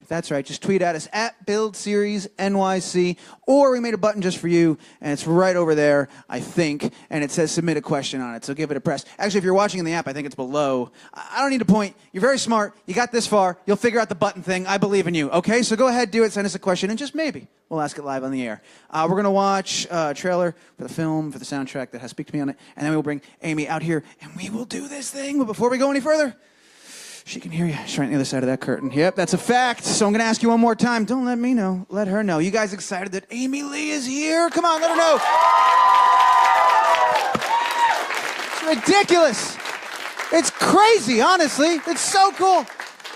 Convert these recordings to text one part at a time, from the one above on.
That's right. Just tweet at us at BuildSeriesNYC, or we made a button just for you, and it's right over there, I think, and it says submit a question on it, so give it a press. Actually, if you're watching in the app, I think it's below. I don't need to point. You're very smart. You got this far. You'll figure out the button thing. I believe in you, okay? So go ahead, do it, send us a question, and just maybe we'll ask it live on the air. We're going to watch a trailer for the film, for the soundtrack that has Speak to Me on it, and then we'll bring Amy out here, and we will do this thing. But before we go any further, she can hear you. She's right on the other side of that curtain. Yep, that's a fact. So I'm going to ask you one more time. Don't let me know. Let her know. You guys excited that Amy Lee is here? Come on, let her know. It's ridiculous. It's crazy, honestly. It's so cool.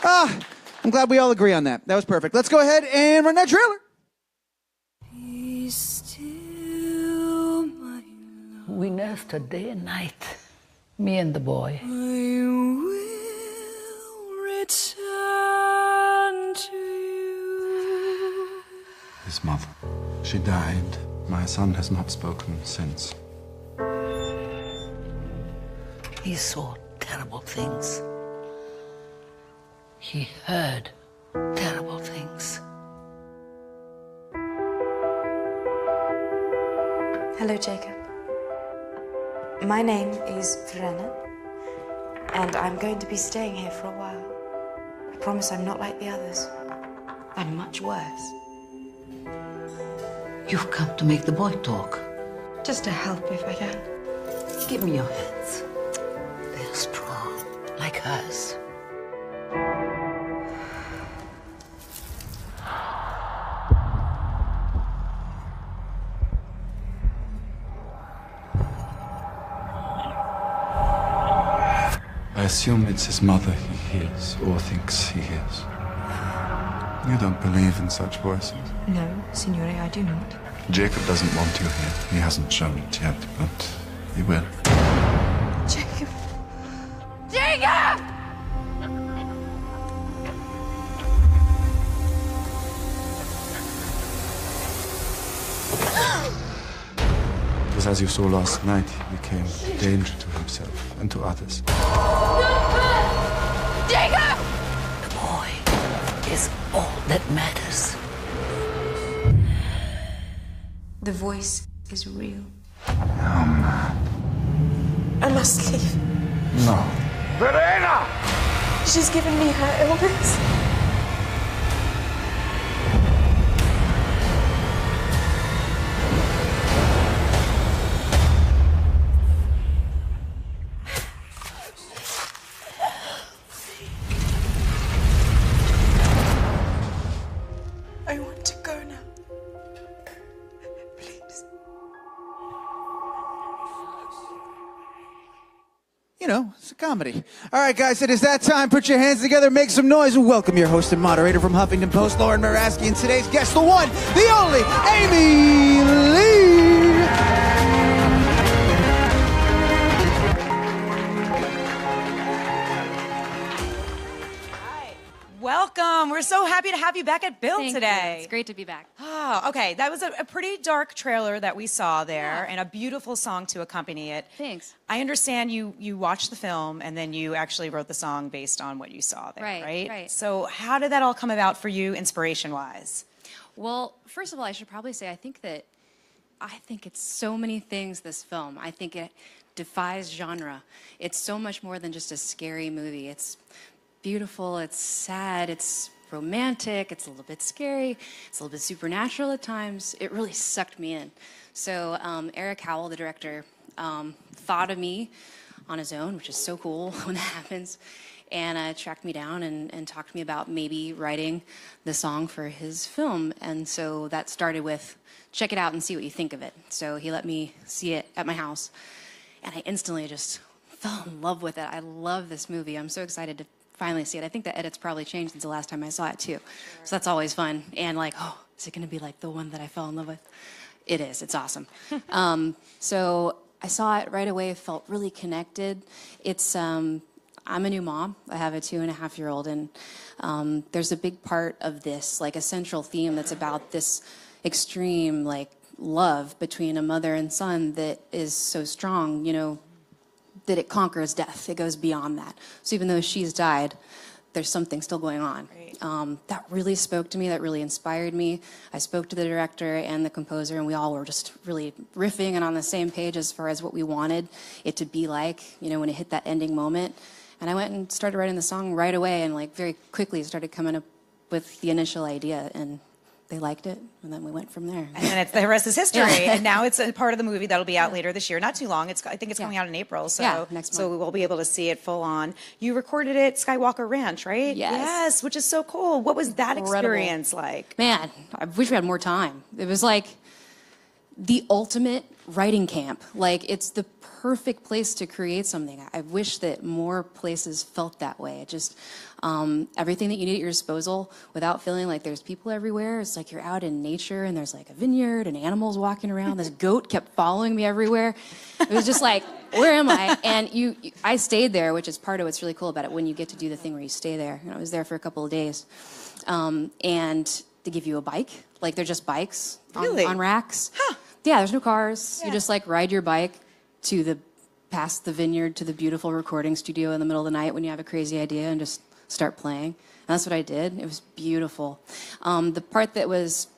I'm glad we all agree on that. That was perfect. Let's go ahead and run that trailer. Be still, my love. We nursed day and night, me and the boy. I will return to you. His mother. She died. My son has not spoken since. He saw terrible things. He heard terrible things. Hello, Jacob. My name is Verena, and I'm going to be staying here for a while. I promise I'm not like the others. I'm much worse. You've come to make the boy talk. Just to help if I can. Give me your hands. They're strong, like hers. I assume it's his mother he hears, or thinks he hears. You don't believe in such voices? No, Signore, I do not. Jacob doesn't want you here. He hasn't shown it yet, but he will. Jacob! Jacob! It was as you saw last night, he became a danger to himself and to others. Jacob! The boy is all that matters. The voice is real. I must leave. No. Verena! She's given me her illness. I want to go now. Please. You know, it's a comedy. All right, guys, it is that time. Put your hands together, make some noise, and welcome your host and moderator from Huffington Post, Lauren Maraski, and today's guest, the one, the only, Amy Lee. Welcome. We're so happy to have you back at Build Thank today. you. It's great to be back. Oh, okay. That was a pretty dark trailer that we saw there, and a beautiful song to accompany it. Thanks. I understand you watched the film and then you actually wrote the song based on what you saw there, right? Right. So how did that all come about for you, inspiration-wise? Well, first of all, I should probably say I think it's so many things, this film. I think it defies genre. It's so much more than just a scary movie. It's beautiful, it's sad, it's romantic, it's a little bit scary, it's a little bit supernatural at times. It really sucked me in. So Eric Howell, the director, thought of me on his own, which is so cool when that happens, and tracked me down and talked to me about maybe writing the song for his film. And so that started with, check it out and see what you think of it. So he let me see it at my house, and I instantly just fell in love with it. I love this movie. I'm so excited to finally see it. I think the edit's probably changed since the last time I saw it too. So that's always fun. And like, oh, is it gonna be like the one that I fell in love with? It is, it's awesome. So I saw it right away, felt really connected. It's, I'm a new mom. I have a 2.5-year-old, and there's a big part of this, like a central theme that's about this extreme like love between a mother and son that is so strong, you know, that it conquers death. It goes beyond that. So even though she's died, there's something still going on. Right. That really spoke to me. That really inspired me. I spoke to the director and the composer, and we all were just really riffing and on the same page as far as what we wanted it to be like, you know, when it hit that ending moment. And I went and started writing the song right away, and like very quickly started coming up with the initial idea, and they liked it, and then we went from there. And then the rest is history. Yeah. And now it's a part of the movie that'll be out later this year. Not too long. I think it's coming out in April. So, Yeah, next so month. we'll be able to see it full on. You recorded it at Skywalker Ranch, right? Yes. Yes, which is so cool. What was that Incredible. experience like? Man, I wish we had more time. It was like the ultimate writing camp. Like, it's the perfect place to create something. I wish that more places felt that way. It just, everything that you need at your disposal without feeling like there's people everywhere. It's like you're out in nature and there's like a vineyard and animals walking around. This goat kept following me everywhere. It was just like, where am I? And I stayed there, which is part of what's really cool about it when you get to do the thing where you stay there. You know, I was there for a couple of days. And they give you a bike. Like, they're just bikes Really? on racks. Huh. Yeah, there's no cars. Yeah. You just like ride your bike past the vineyard to the beautiful recording studio in the middle of the night when you have a crazy idea and just start playing. And that's what I did. It was beautiful. The part that was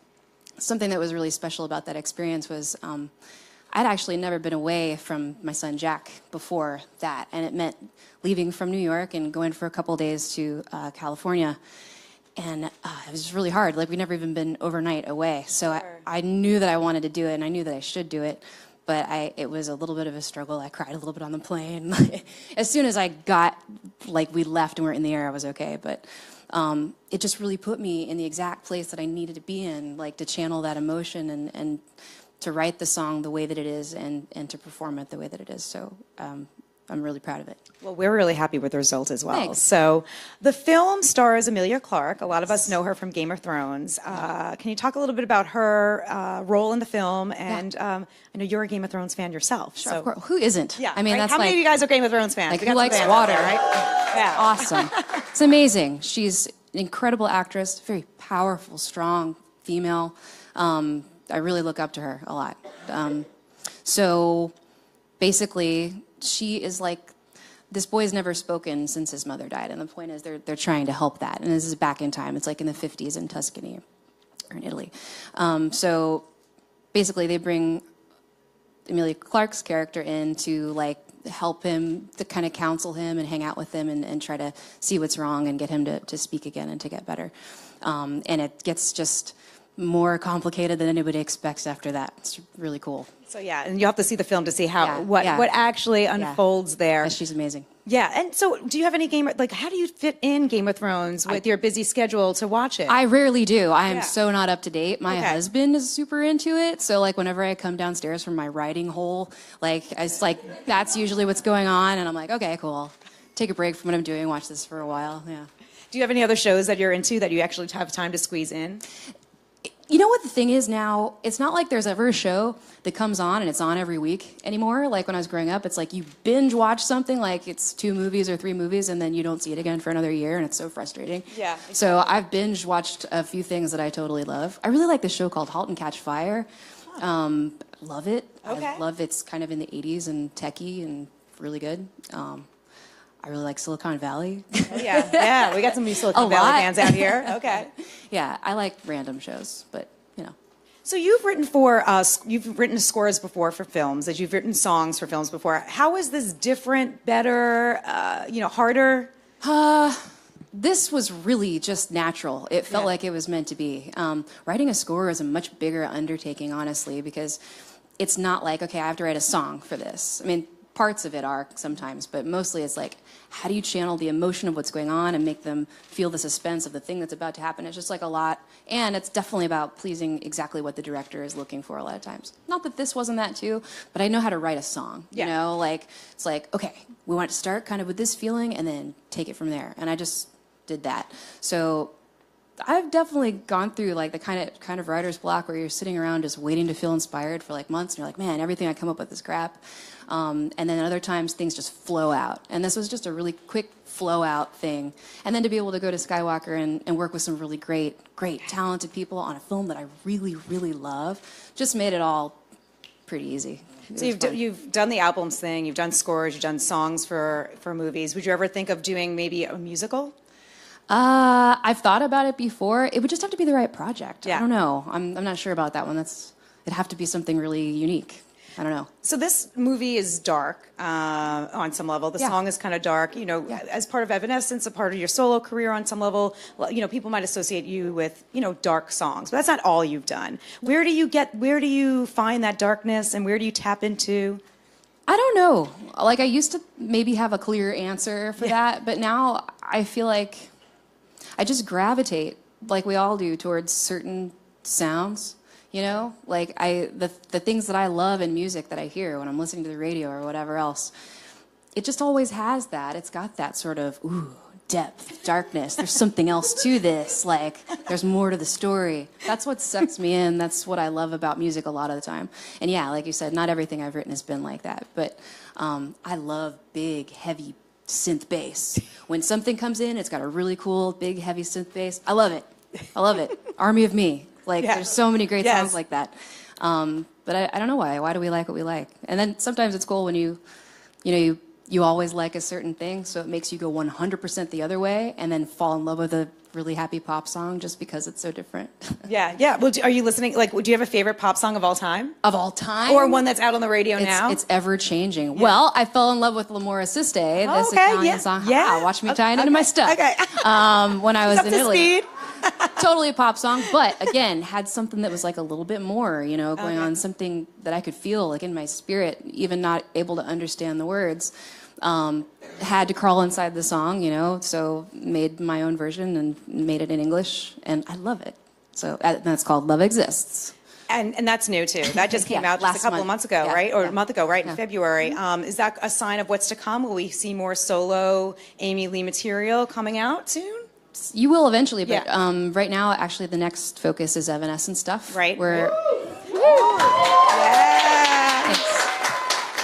something that was really special about that experience was I'd actually never been away from my son Jack before that, and it meant leaving from New York and going for a couple days to California. And it was just really hard. Like, we'd never even been overnight away. So I knew that I wanted to do it, and I knew that I should do it. But it was a little bit of a struggle. I cried a little bit on the plane. As soon as I we left and were in the air, I was okay. But it just really put me in the exact place that I needed to be in, like, to channel that emotion and to write the song the way that it is and to perform it the way that it is. So I'm really proud of it. Well, we're really happy with the result as well. Thanks. So the film stars Emilia Clarke. A lot of us know her from Game of Thrones. Can you talk a little bit about her role in the film? And I know you're a Game of Thrones fan yourself. Sure, so. of course. Who isn't? Yeah. I mean, right? that's How many of you guys are Game of Thrones fans? like, We who got some likes fans out water? there, right? Yeah. Awesome. It's amazing. She's an incredible actress, very powerful, strong female. I really look up to her a lot. So basically, she is like, this boy's never spoken since his mother died, and the point is they're trying to help that. And this is back in time. It's like in the 50s in Tuscany or in Italy. So basically, they bring Emilia Clarke's character in to like help him, to kind of counsel him and hang out with him and try to see what's wrong and get him to speak again and to get better. And it gets just more complicated than anybody expects after that. It's really cool. So yeah, and you have to see the film to see how Yeah, what actually unfolds there. Yeah, she's amazing. Yeah, and so do you have any how do you fit in Game of Thrones with your busy schedule to watch it? I rarely do. I am Yeah. so not up to date. My Okay. husband is super into it. So like whenever I come downstairs from my writing hole, that's usually what's going on. And I'm like, okay, cool. I'll take a break from what I'm doing, watch this for a while. Yeah. Do you have any other shows that you're into that you actually have time to squeeze in? You know what the thing is now? It's not like there's ever a show that comes on and it's on every week anymore. Like when I was growing up, it's like you binge watch something, like it's 2 movies or 3 movies, and then you don't see it again for another year, and it's so frustrating. Yeah, exactly. So I've binge watched a few things that I totally love. I really like this show called *Halt and Catch Fire*. Love it. Okay. I love it's kind of in the 80s and techie and really good. I really like Silicon Valley. Oh, yeah, we got some new Silicon Valley lot. fans out here. Okay. Yeah, I like random shows, but you know. So you've written you've written scores before for films, that you've written songs for films before. How is this different, better, harder? This was really just natural. It felt like it was meant to be. Writing a score is a much bigger undertaking, honestly, because it's not like, okay, I have to write a song for this. I mean, parts of it are sometimes, but mostly it's like, how do you channel the emotion of what's going on and make them feel the suspense of the thing that's about to happen? It's just like a lot. And it's definitely about pleasing exactly what the director is looking for a lot of times. Not that this wasn't that too, but I know how to write a song. Yeah. You know, like, it's like, okay, we want to start kind of with this feeling and then take it from there. And I just did that. So I've definitely gone through like the kind of writer's block where you're sitting around just waiting to feel inspired for like months, and you're like, man, everything I come up with is crap. And then other times things just flow out. And this was just a really quick flow out thing. And then to be able to go to Skywalker and work with some really great, talented people on a film that I really, really love just made it all pretty easy. So you've done the albums thing, you've done scores, you've done songs for movies. Would you ever think of doing maybe a musical? I've thought about it before. It would just have to be the right project. Yeah. I don't know. I'm not sure about that one. It'd have to be something really unique. I don't know. So this movie is dark on some level. The Yeah. song is kind of dark. You know, as part of Evanescence, a part of your solo career on some level. Well, you know, people might associate you with dark songs, but that's not all you've done. Where do you find that darkness, and where do you tap into? I don't know. Like, I used to maybe have a clear answer for that, but now I feel like I just gravitate, like we all do, towards certain sounds. You know, like the things that I love in music that I hear when I'm listening to the radio or whatever else, it just always has that. It's got that sort of depth, darkness. There's something else to this. Like, there's more to the story. That's what sucks me in. That's what I love about music a lot of the time. And yeah, like you said, not everything I've written has been like that. But I love big, heavy synth bass. When something comes in, it's got a really cool, big, heavy synth bass. I love it. I love it. Army of Me. Like, there's so many great songs like that. But I don't know why. Why do we like what we like? And then sometimes it's cool when you always like a certain thing, so it makes you go 100% the other way and then fall in love with a really happy pop song just because it's so different. Yeah. Well, are you listening? Like, do you have a favorite pop song of all time? Of all time? Or one that's out on the radio now? It's ever changing. Yeah. Well, I fell in love with L'Amore Assiste, this Italian song. Watch me tie it into my stuff. Okay. When I was in Italy. Speed. Totally a pop song, but again, had something that was like a little bit more, going on, something that I could feel like in my spirit, even not able to understand the words. Had to crawl inside the song, so made my own version and made it in English, and I love it. So that's called Love Exists. And that's new too. That just came out just a couple of months ago, right? Or a month ago, right? In February. Is that a sign of what's to come? Will we see more solo Amy Lee material coming out soon? You will eventually, but right now, actually, the next focus is Evanescence stuff. Right. We're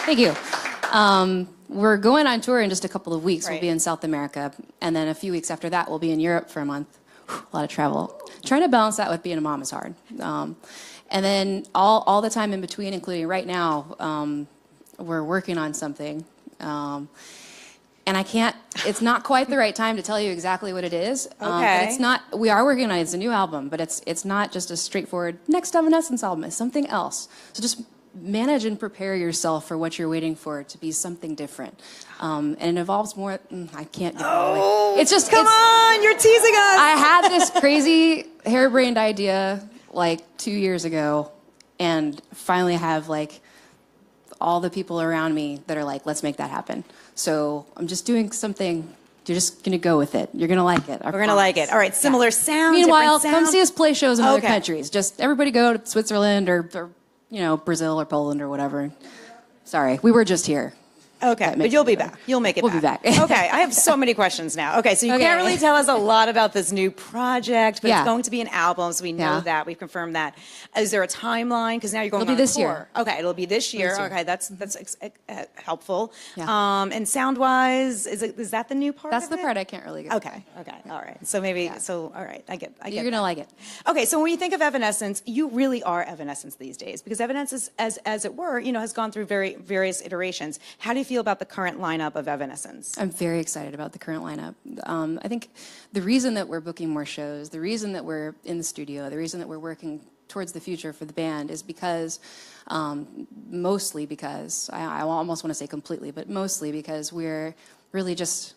Thank you. We're going on tour in just a couple of weeks. Right. We'll be in South America, and then a few weeks after that, we'll be in Europe for a month. A lot of travel. Trying to balance that with being a mom is hard. And then all the time in between, including right now, we're working on something. And I can't, it's not quite the right time to tell you exactly what it is. But it's not, we are working on it, it's a new album, but it's not just a straightforward next Evanescence album, it's something else. So just manage and prepare yourself for what you're waiting for to be something different. And it involves more, I can't give it away. It's just, Come on, you're teasing us. I had this crazy harebrained idea like 2 years ago, and finally have like all the people around me that are like, let's make that happen. So I'm just doing something. You're just going to go with it. You're going to like it. We're going to like it. All right, similar sound. Meanwhile, come see us play shows in other Okay. countries. Just everybody go to Switzerland or Brazil or Poland or whatever. Sorry, we were just here. Okay, but you'll be back. You'll make it We'll back. be back. Okay, I have so many questions now. Okay, so you Okay. can't really tell us a lot about this new project, but Yeah. it's going to be an album, so we know Yeah. that. We've confirmed that. Is there a timeline? Because now you're going It'll on be this tour. year. Okay, it'll be this year. This year. Okay, that's helpful. Yeah. And sound-wise, is that the new part That's of the it? part I can't really go. Okay, all right. So maybe, all right, I get You're going to like it. Okay, so when you think of Evanescence, you really are Evanescence these days, because Evanescence, as it were, has gone through various iterations. How do you feel about the current lineup of Evanescence? I'm very excited about the current lineup. I think the reason that we're booking more shows, the reason that we're in the studio, the reason that we're working towards the future for the band is because, mostly because, I almost want to say completely, but mostly because we're really just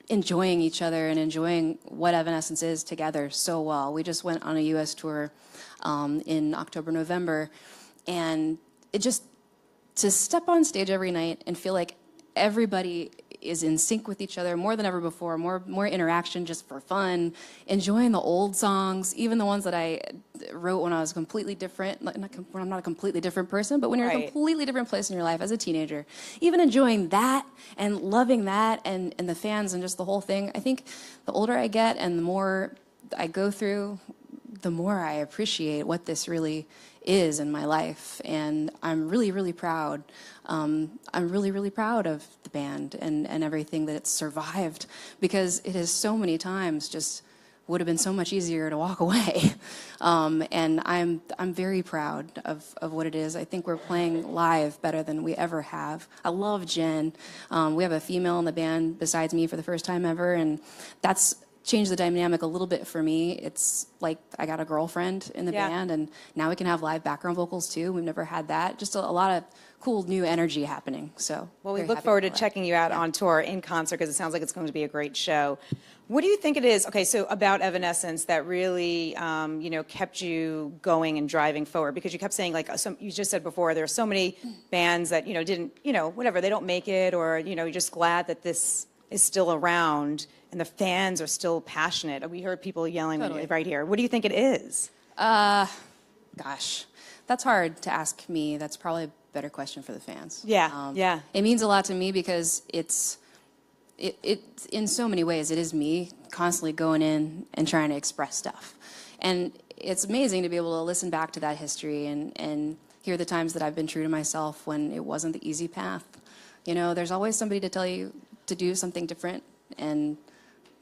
enjoying each other and enjoying what Evanescence is together so well. We just went on a U.S. tour in October, November, and it just, to step on stage every night and feel like everybody is in sync with each other more than ever before, more interaction just for fun, enjoying the old songs, even the ones that I wrote when I was completely different, when I'm not a completely different person, but when you're in a completely different place in your life as a teenager, even enjoying that and loving that and the fans and just the whole thing. I think the older I get and the more I go through, the more I appreciate what this really is in my life, and I'm really, really proud. I'm really, really proud of the band and everything that it's survived, because it has so many times just would have been so much easier to walk away. And I'm very proud of what it is. I think we're playing live better than we ever have. I love Jen. We have a female in the band besides me for the first time ever, and that's changed the dynamic a little bit for me. It's like I got a girlfriend in the band, and now we can have live background vocals too. We've never had that. Just a lot of cool new energy happening. So, well, we look forward to checking you out on tour in concert because it sounds like it's going to be a great show. What do you think it is? Okay, so about Evanescence that really, kept you going and driving forward, because you kept saying, like, you just said before, there are so many bands that didn't, whatever, they don't make it, or you're just glad that this is still around and the fans are still passionate. We heard people yelling right here. What do you think it is? Gosh, that's hard to ask me. That's probably a better question for the fans. Yeah, It means a lot to me because it's in so many ways, it is me constantly going in and trying to express stuff. And it's amazing to be able to listen back to that history and hear the times that I've been true to myself when it wasn't the easy path. There's always somebody to tell you to do something different and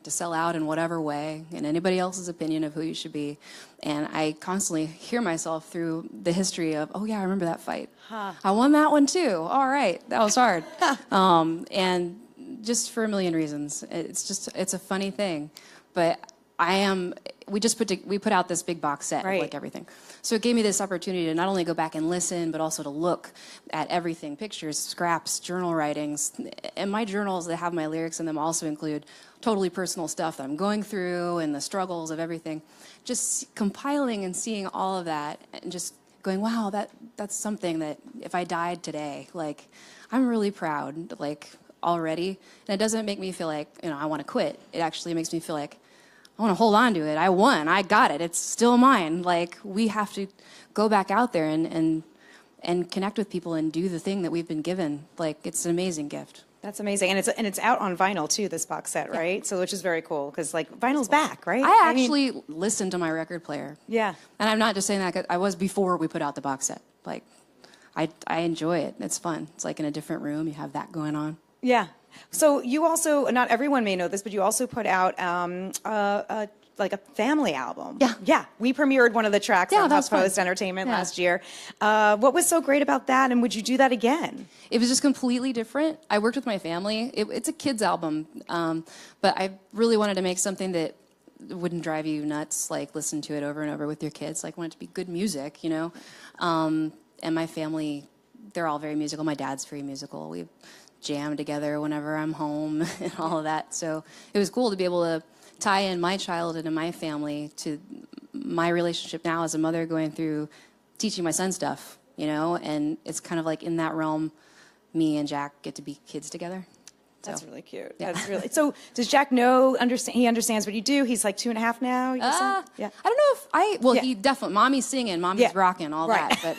to sell out in whatever way, and anybody else's opinion of who you should be. And I constantly hear myself through the history of, oh yeah, I remember that fight. I won that one too. All right, that was hard. And just for a million reasons. It's a funny thing. But we put out this big box set of like everything. So it gave me this opportunity to not only go back and listen, but also to look at everything, pictures, scraps, journal writings. And my journals that have my lyrics in them also include totally personal stuff that I'm going through and the struggles of everything. Just compiling and seeing all of that and just going, wow, that's something that if I died today, like, I'm really proud, like, already. And it doesn't make me feel like, I want to quit. It actually makes me feel like, I want to hold on to it. I won. I got it. It's still mine. Like, we have to go back out there and connect with people and do the thing that we've been given. Like, it's an amazing gift. That's amazing. And it's out on vinyl too, this box set, right? So, which is very cool because, like, vinyl's back, right? I actually listen to my record player. Yeah. And I'm not just saying that 'cause I was before we put out the box set. Like, I enjoy it. It's fun. It's like in a different room. You have that going on. Yeah. So you also, not everyone may know this, but you also put out like a family album. Yeah. Yeah. We premiered one of the tracks on HuffPost Entertainment last year. What was so great about that, and would you do that again? It was just completely different. I worked with my family. It's a kid's album, but I really wanted to make something that wouldn't drive you nuts, like listen to it over and over with your kids. Like, I want it to be good music, And my family, they're all very musical. My dad's very musical. We jam together whenever I'm home and all of that. So it was cool to be able to tie in my childhood and my family to my relationship now as a mother going through teaching my son stuff, and it's kind of like in that realm, me and Jack get to be kids together. That's really cute. Yeah. That's really. So does Jack know? He understands what you do. He's like 2.5 now. You said? Yeah. I don't know if he definitely. Mommy's singing, mommy's rocking, all that. But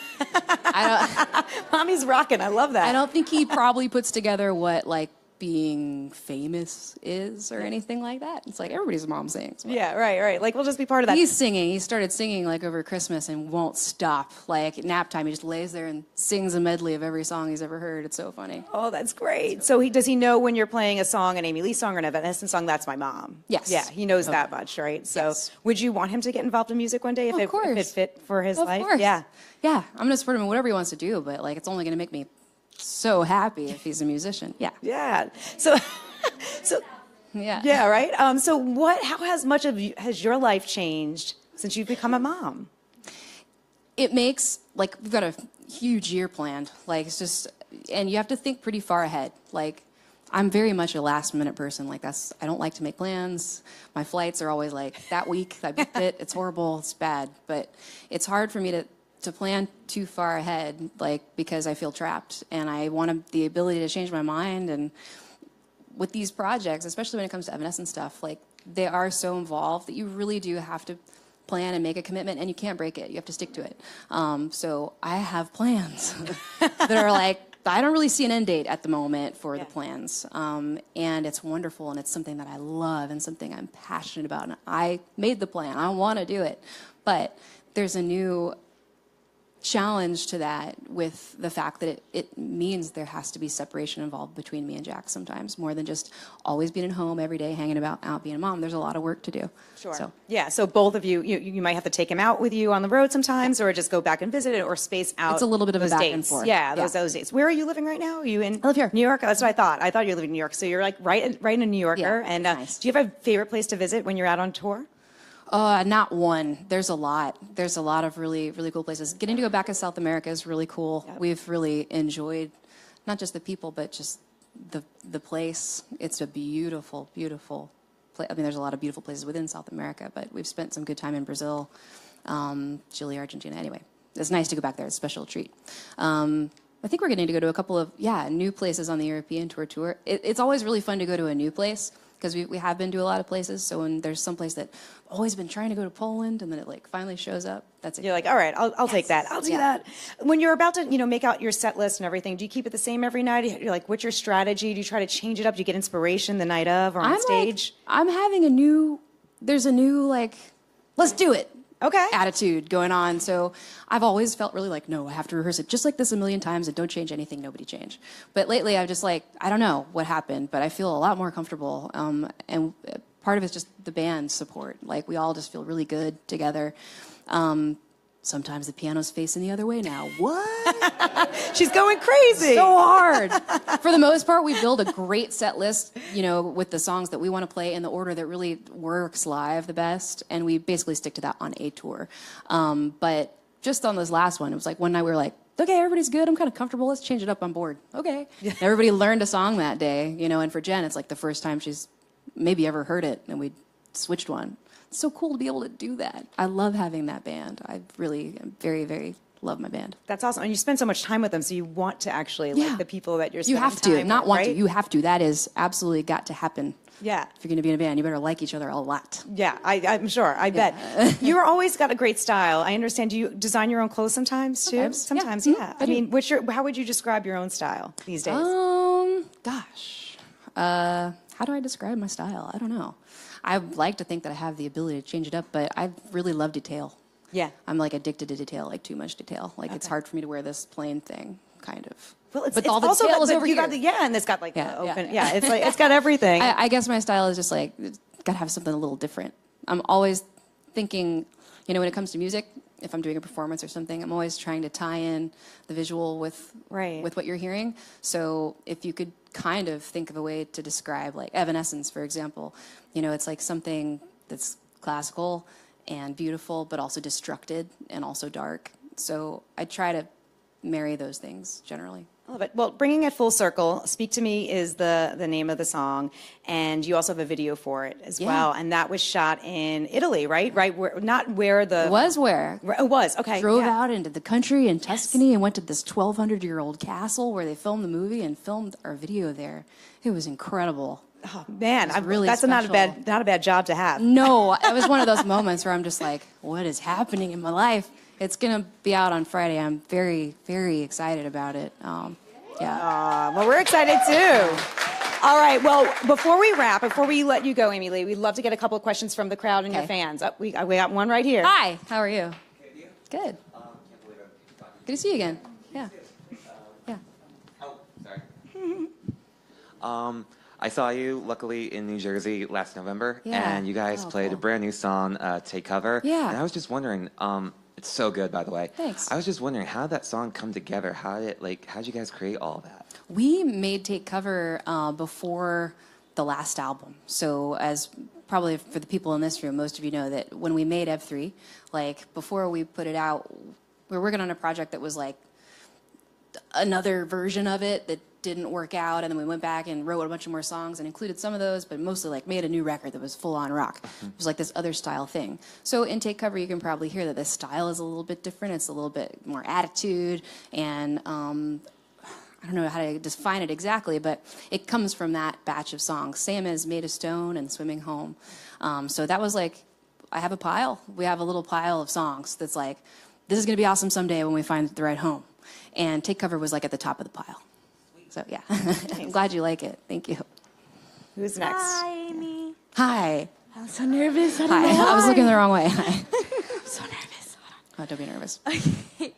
I don't. Mommy's rocking. I love that. I don't think he probably puts together what like being famous is or anything like that. It's like everybody's mom sings. But. Yeah. Right. Like, we'll just be part of that. He's singing. He started singing like over Christmas and won't stop. Like at nap time, he just lays there and sings a medley of every song he's ever heard. It's so funny. Oh, that's great. So does he know when you're playing a song, an Amy Lee song or an Evanescence song? That's my mom. Yes. Yeah, he knows that much, right? So would you want him to get involved in music one day if it fit for his life? Of course. Yeah. Yeah. I'm gonna support him in whatever he wants to do, but like it's only gonna make me so happy if he's a musician. Yeah. Yeah. So yeah, right. So how has your life changed since you've become a mom? It makes, like, we've got a huge year planned. Like, it's just, and you have to think pretty far ahead. Like, I'm very much a last minute person. Like, I don't like to make plans. My flights are always like that week. I booked it. It's horrible. It's bad. But it's hard for me to plan too far ahead, like, because I feel trapped and I want the ability to change my mind. And with these projects, especially when it comes to Evanescence stuff, like, they are so involved that you really do have to plan and make a commitment, and you can't break it. You have to stick to it. So I have plans that are like, I don't really see an end date at the moment for the plans. And it's wonderful, and it's something that I love and something I'm passionate about. And I made the plan. I want to do it. But there's a new challenge to that with the fact that it means there has to be separation involved between me and Jack sometimes, more than just always being at home every day, hanging about, out being a mom. There's a lot of work to do. Sure. So. Yeah, so both of you might have to take him out with you on the road sometimes, or just go back and visit it, or space out. It's a little bit of a those back dates. and forth. Yeah, those dates. Where are you living right now? Are you in I live here. New York? That's what I thought. I thought you were living in New York. So you're like right in a New Yorker. Yeah, and nice. do you have a favorite place to visit when you're out on tour? Not one. There's a lot. There's a lot of really, really cool places. Getting to go back to South America is really cool. Yep. We've really enjoyed not just the people, but just the place. It's a beautiful, beautiful place. I mean, there's a lot of beautiful places within South America, but we've spent some good time in Brazil, Chile, Argentina. Anyway, it's nice to go back there. It's a special treat. I think we're getting to go to a couple of, new places on the European tour. It's always really fun to go to a new place, because we have been to a lot of places. So when there's some place that I've always been trying to go to Poland, and then it like finally shows up, that's it. You're like, all right, I'll take that. I'll do that. When you're about to, make out your set list and everything, do you keep it the same every night? You're like, what's your strategy? Do you try to change it up? Do you get inspiration the night of or on stage? I'm having there's a new let's do it. Okay. Attitude going on. So I've always felt really like, no, I have to rehearse it just like this a million times and don't change anything, nobody change. But lately I've just I don't know what happened, but I feel a lot more comfortable. And part of it's just the band support. Like we all just feel really good together. Sometimes the piano's facing the other way now. What? She's going crazy. So hard. For the most part, we build a great set list, with the songs that we want to play in the order that really works live the best. And we basically stick to that on a tour. But just on this last one, it was like one night we were like, okay, everybody's good. I'm kind of comfortable. Let's change it up on board. Okay. Everybody learned a song that day, and for Jen, it's like the first time she's maybe ever heard it, and we switched one. It's so cool to be able to do that. I love having that band. I really very, very love my band. That's awesome. And you spend so much time with them, so you want to actually like the people that you're spending You have to, time not with, want right? to. You have to. That is absolutely got to happen. Yeah. If you're going to be in a band, you better like each other a lot. Yeah, I'm sure. I bet. You're always got a great style. I understand. Do you design your own clothes sometimes too? Sometimes, yeah. I mean, how would you describe your own style these days? Gosh. How do I describe my style? I don't know. I like to think that I have the ability to change it up, but I really love detail. Yeah. I'm addicted to detail, too much detail. It's hard for me to wear this plain thing, kind of. Well, but all the also detail is over you here. got and it's got the open. Yeah, it's it's got everything. I guess my style is just it's got to have something a little different. I'm always thinking, when it comes to music, if I'm doing a performance or something, I'm always trying to tie in the visual with what you're hearing. So if you could kind of think of a way to describe Evanescence, for example, it's like something that's classical and beautiful, but also destructed and also dark. So I try to marry those things generally. I love it. Well, bringing it full circle, Speak to Me is the name of the song, and you also have a video for it as well, and that was shot in Italy, right? Right, It was where? It was, okay. Drove out into the country in Tuscany and went to this 1,200-year-old castle where they filmed the movie and filmed our video there. It was incredible. Oh, man, really that's special. not a bad job to have. No, it was one of those moments where I'm just like, what is happening in my life? It's going to be out on Friday. I'm very, very excited about it. Well, we're excited too. All right. Well, before we let you go, Amy Lee, we'd love to get a couple of questions from the crowd and your fans. We got one right here. Hi. How are you? Good. Good to see you again. Yeah. Yeah. Oh, sorry. I saw you, luckily, in New Jersey last November, and you guys played a brand new song, Take Cover. Yeah. And I was just wondering, it's so good, by the way. Thanks. I was just wondering, how did that song come together? How'd you guys create all of that? We made Take Cover before the last album. So as probably for the people in this room, most of you know that when we made Ev3, before we put it out, we were working on a project that was another version of it that didn't work out, and then we went back and wrote a bunch of more songs and included some of those, but mostly made a new record that was full-on rock. It was this other style thing. So in Take Cover, you can probably hear that the style is a little bit different. It's a little bit more attitude, and I don't know how to define it exactly, but it comes from that batch of songs, same as Made of Stone and Swimming Home. So that was I have a pile. We have a little pile of songs that's this is going to be awesome someday when we find the right home. And Take Cover was at the top of the pile. So yeah, I'm glad you like it. Thank you. Who's next? Hi, Amy. Hi. I'm so nervous. Hi. I was looking the wrong way. Hi. I'm so nervous. Oh, don't be nervous. Okay.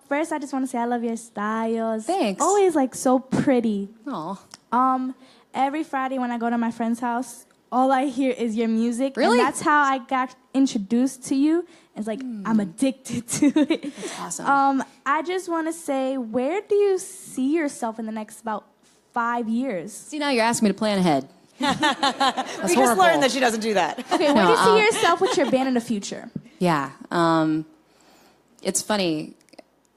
First, I just want to say I love your styles. Thanks. Always like so pretty. Aw. Every Friday when I go to my friend's house, all I hear is your music. Really? And that's how I got introduced to you. It's like I'm addicted to it. That's awesome. I just want to say, where do you see yourself in the next about 5 years? See, now you're asking me to plan ahead. We just learned that she doesn't do that. Okay, where do you see yourself with your band in the future? Yeah. It's funny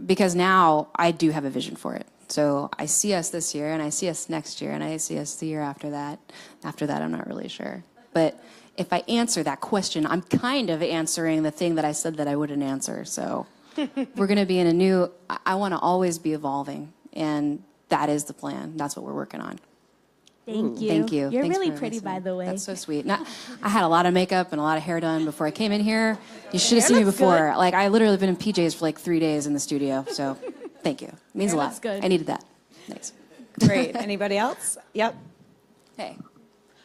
because now I do have a vision for it. So I see us this year, and I see us next year, and I see us the year after that. After that, I'm not really sure. But if I answer that question, I'm kind of answering the thing that I said that I wouldn't answer. So we're going to be in a new, I want to always be evolving, and that is the plan. That's what we're working on. Thank you. Thank you. You're Thanks really for pretty, listening. by the way. That's so sweet. I had a lot of makeup and a lot of hair done before I came in here. You should have seen me before. Good. Like, I literally have been in PJs for like 3 days in the studio. So thank you. It means a lot. looks good. I needed that. Thanks. Great. Anybody else? Yep. Hey.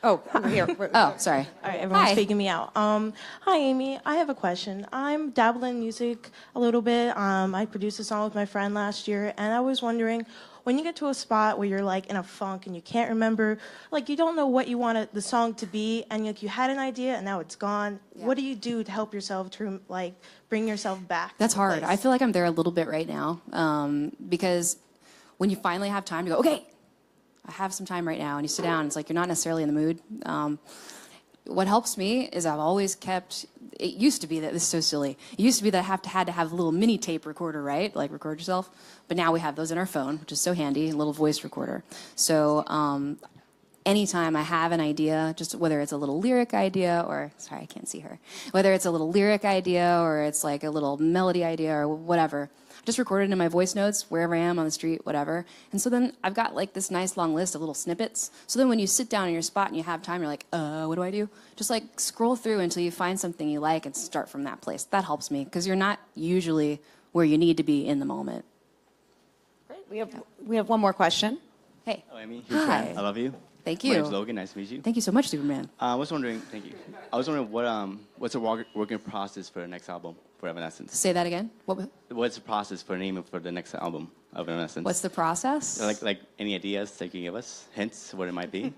Oh, here. Oh, sorry. All right, everyone's Hi. speaking me out. Hi, Amy. I have a question. I'm dabbling in music a little bit. I produced a song with my friend last year, and I was wondering, when you get to a spot where you're like in a funk and you can't remember, like you don't know what you want the song to be, and like you had an idea and now it's gone. Yeah. What do you do to help yourself to like bring yourself back? That's to the hard. place? I feel like I'm there a little bit right now because when you finally have time to go, okay, I have some time right now, and you sit down, it's like you're not necessarily in the mood. What helps me is I've always kept, it used to be that, this is so silly, it used to be that I had to have a little mini tape recorder, right? Like record yourself. But now we have those in our phone, which is so handy, a little voice recorder. So anytime I have an idea, just whether it's a little lyric idea or, sorry, I can't see her, whether it's a little lyric idea or it's like a little melody idea or whatever, just record it in my voice notes, wherever I am on the street, whatever. And so then I've got like this nice long list of little snippets. So then when you sit down in your spot and you have time, you're like, what do I do? Just like scroll through until you find something you like and start from that place. That helps me because you're not usually where you need to be in the moment. Great. We have one more question. Hey. Hello, Amy. Hi. I love you. Thank My you. name's Logan. Nice to meet you. Thank you so much, Superman. I was wondering, thank you. I was wondering what's the working process for the next album for Evanescence? Say that again. What's the process for naming for the next album of Evanescence? What's the process? Like any ideas that you can give us? Hints what it might be?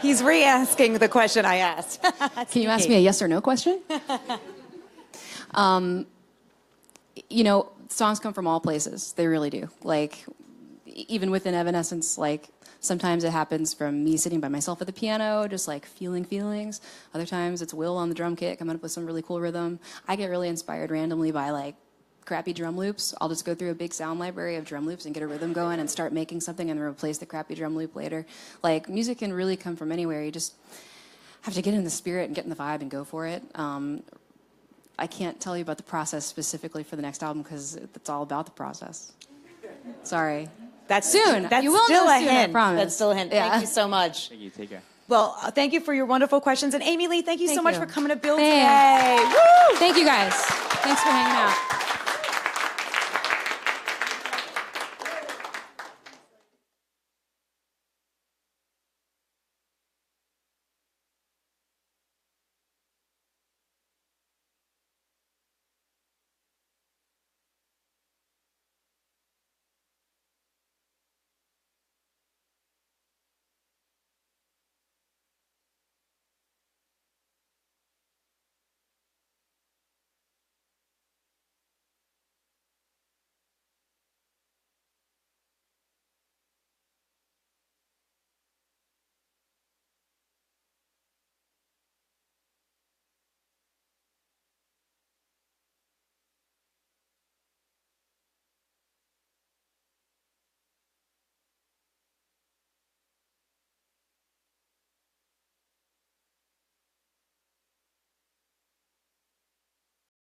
He's re-asking the question I asked. Can you ask me a yes or no question? You know, songs come from all places. They really do. Like, even within Evanescence, like, sometimes it happens from me sitting by myself at the piano, just like feeling feelings. Other times it's Will on the drum kit coming up with some really cool rhythm. I get really inspired randomly by like crappy drum loops. I'll just go through a big sound library of drum loops and get a rhythm going and start making something and then replace the crappy drum loop later. Like, music can really come from anywhere. You just have to get in the spirit and get in the vibe and go for it. I can't tell you about the process specifically for the next album because it's all about the process. Sorry. That's soon. That's you will still know a soon, hint. I promise. That's still a hint. Yeah. Thank you so much. Thank you. Take care. Well, thank you for your wonderful questions. And Amy Lee, thank you so much you. for coming to Build Thanks. today. Woo! Thank you guys. Thanks for hanging out.